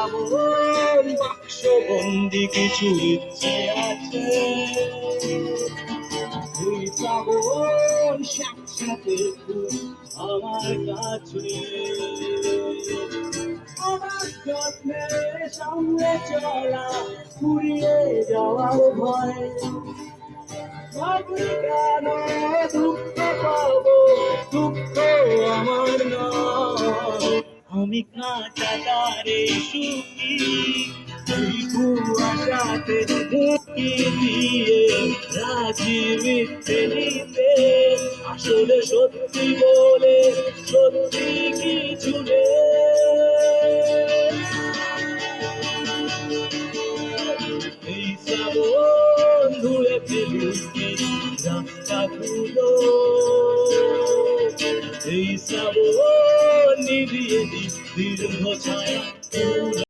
শ্রাবণ বাক্স বন্দি কিছু ইচ্ছে আছে, ওই শ্রাবণ সাথে আমার কাছে আমার যত্নে সামনে চলা ফুরিয়ে যাওয়ার ভয়। ভাবি কেন দুঃখ পাবো, দুঃখ আমার নয়। আমি কাঁচা তারে সুখী, তুই কুয়াশাতে মুক্তি দিয়ে রাজি মিথ্যে নিতে। আসলে সত্যি বলে সত্যি কিছু নেই। এই শ্রাবণ ধুয়ে ফেলুকি রাস্তাগুলো, এই শ্রাবণ নিভিয়ে দীর্ঘ ছায়া।